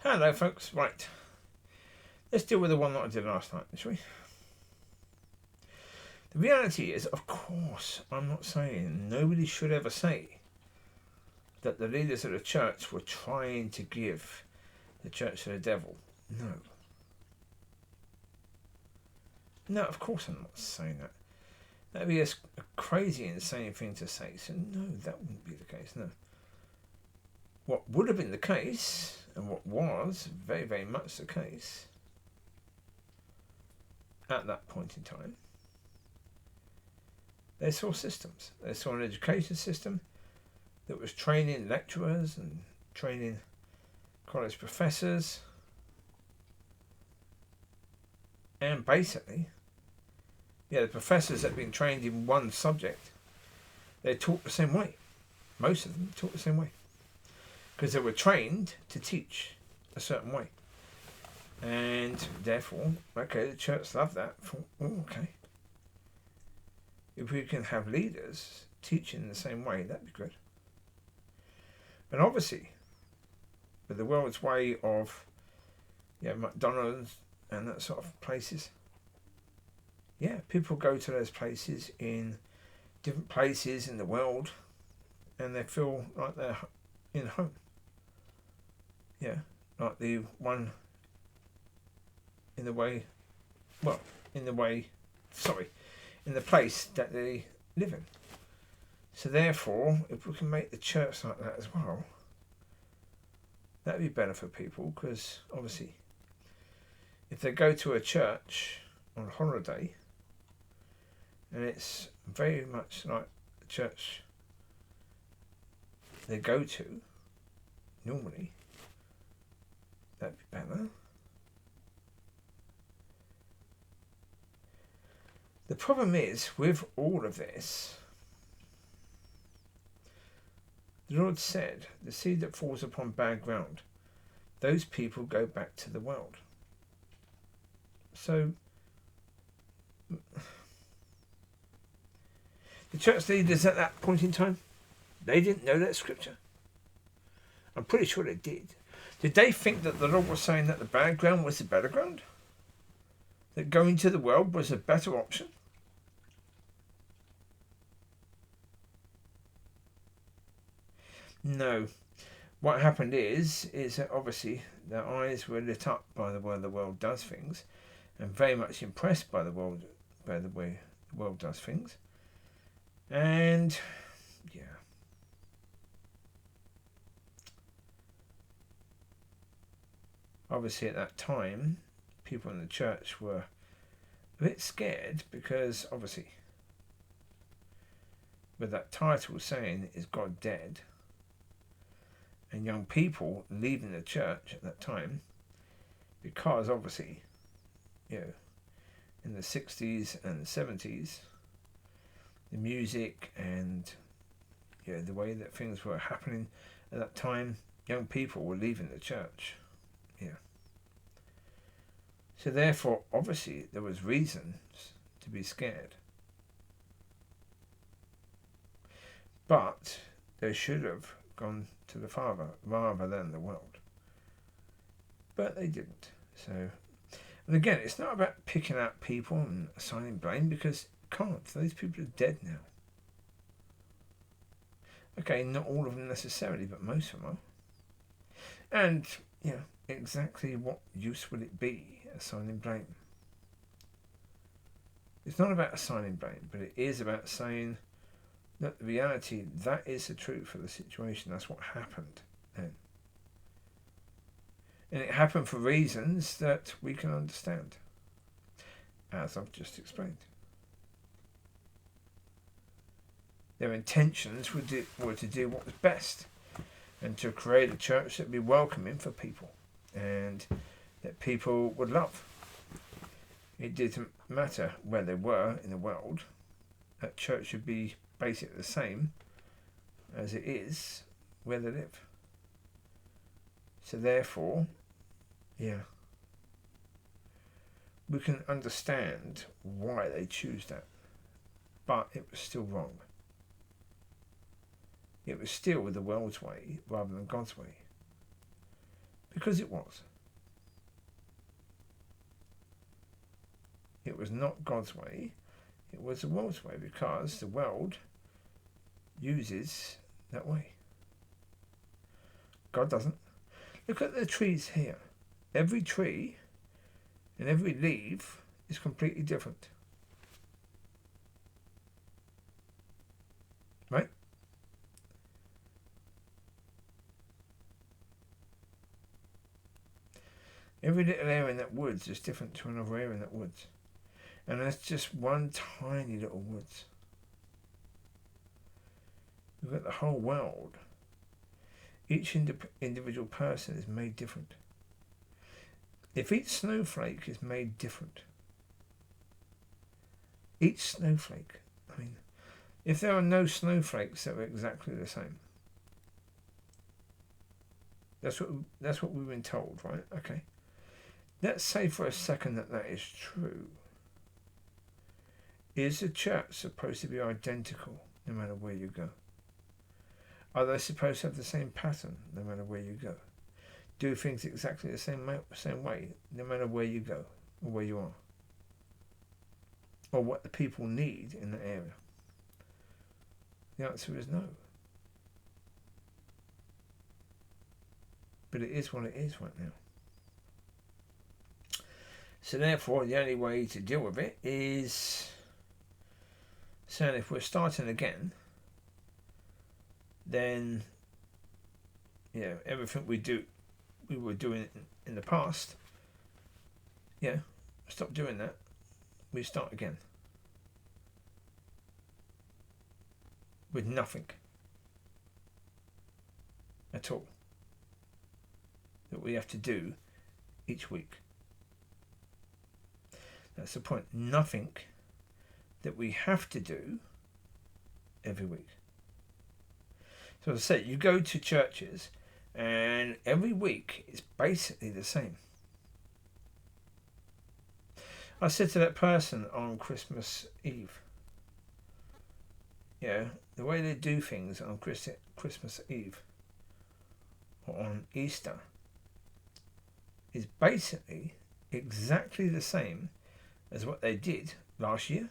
Hello folks, right. Let's deal with the one that I did last night, shall we? The reality is, of course, I'm not saying, nobody should ever say that the leaders of the church were trying to give the church to the devil. No. No, of course I'm not saying that. That'd be a crazy, insane thing to say. So no, that wouldn't be the case, no. What would have been the case, and what was very, very much the case at that point in time, they saw systems. They saw an education system that was training lecturers and training college professors, and basically, the professors that had been trained in one subject, they taught the same way. Most of them taught the same way, because they were trained to teach a certain way. And therefore, okay, the church loved that. Thought, oh, okay. If we can have leaders teaching the same way, that'd be good. And obviously, with the world's way of McDonald's and that sort of places, people go to those places in different places in the world and they feel like they're in home. Like the one in the place that they live in. So therefore, if we can make the church like that as well, that'd be better for people, because obviously if they go to a church on holiday and it's very much like the church they go to normally, that'd be better. The problem is, with all of this, the Lord said, the seed that falls upon bad ground, those people go back to the world. So, the church leaders at that point in time, they didn't know that scripture. I'm pretty sure they did. Did they think that the Lord was saying that the bad ground was the better ground? That going to the world was a better option? No. What happened is that obviously their eyes were lit up by the way the world does things, and very much impressed by the way the world does things. And obviously at that time, people in the church were a bit scared, because obviously with that title saying, "Is God dead?" and young people leaving the church at that time, because obviously, in the 60s and the 70s, the music and the way that things were happening at that time, young people were leaving the church. So therefore, obviously, there was reasons to be scared. But they should have gone to the Father rather than the world. But they didn't. So, and again, it's not about picking out people and assigning blame, because you can't. Those people are dead now. Okay, not all of them necessarily, but most of them are. And, exactly what use would it be assigning blame? It's not about assigning blame, but it is about saying that the reality, that is the truth of the situation. That's what happened then. And it happened for reasons that we can understand, as I've just explained. Their intentions were to do what was best, and to create a church that would be welcoming for people, and that people would love. It didn't matter where they were in the world. That church should be basically the same as it is where they live. So therefore, we can understand why they choose that. But it was still wrong. It was still the world's way rather than God's way. Because it was. It was not God's way. It was the world's way, because the world uses that way. God doesn't. Look at the trees here. Every tree and every leaf is completely different. Right? Every little area in that woods is different to another area in that woods. And that's just one tiny little woods. You've got the whole world. Each individual person is made different. If each snowflake is made different, each snowflake, I mean, if there are no snowflakes that are exactly the same, that's what we've been told, right? Okay. Let's say for a second that is true. Is the church supposed to be identical no matter where you go? Are they supposed to have the same pattern no matter where you go? Do things exactly the same way no matter where you go or where you are? Or what the people need in the area? The answer is no. But it is what it is right now. So therefore, the only way to deal with it is saying if we're starting again, then everything we were doing in the past, stop doing that. We start again with nothing at all that we have to do each week. That's the point. Nothing that we have to do every week. So as I say, you go to churches and every week is basically the same. I said to that person on Christmas Eve, the way they do things on Christmas Eve or on Easter is basically exactly the same as what they did last year,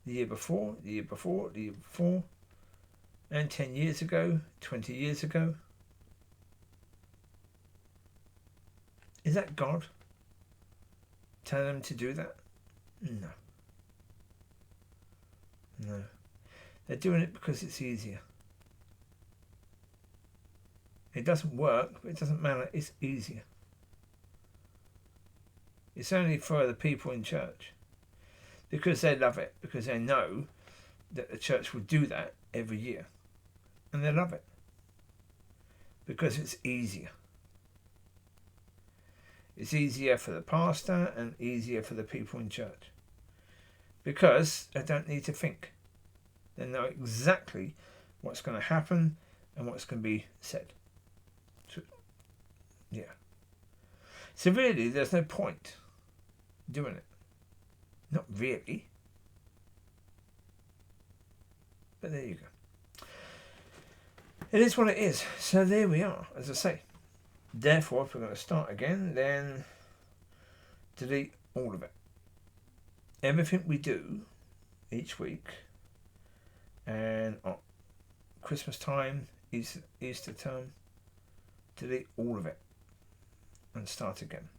the year before, the year before, the year before, and 10 years ago, 20 years ago. Is that God telling them to do that? No. No. They're doing it because it's easier. It doesn't work, but it doesn't matter. It's easier. It's only for the people in church. Because they love it. Because they know that the church will do that every year. And they love it. Because it's easier. It's easier for the pastor and easier for the people in church. Because they don't need to think. They know exactly what's going to happen and what's going to be said. So really, there's no point doing it. Not really. But there you go. It is what it is. So there we are, as I say. Therefore, if we're going to start again, then delete all of it. Everything we do each week, and on Christmas time, Easter time, delete all of it and start again.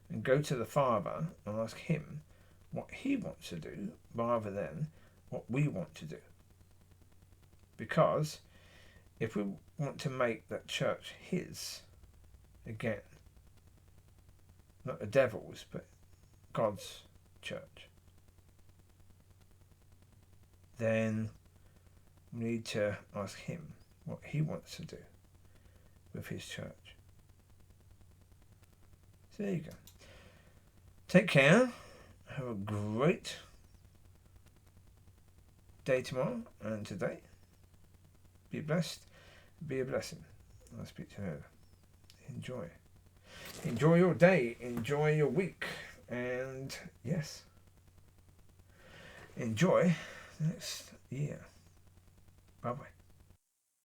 And go to the Father and ask him what he wants to do rather than what we want to do. Because if we want to make that church his again, not the devil's, but God's church, then we need to ask him what he wants to do with his church. So there you go. Take care. Have a great day tomorrow and today. Be blessed. Be a blessing. I'll speak to you later. Enjoy. Enjoy your day. Enjoy your week. And yes, enjoy the next year. Bye-bye.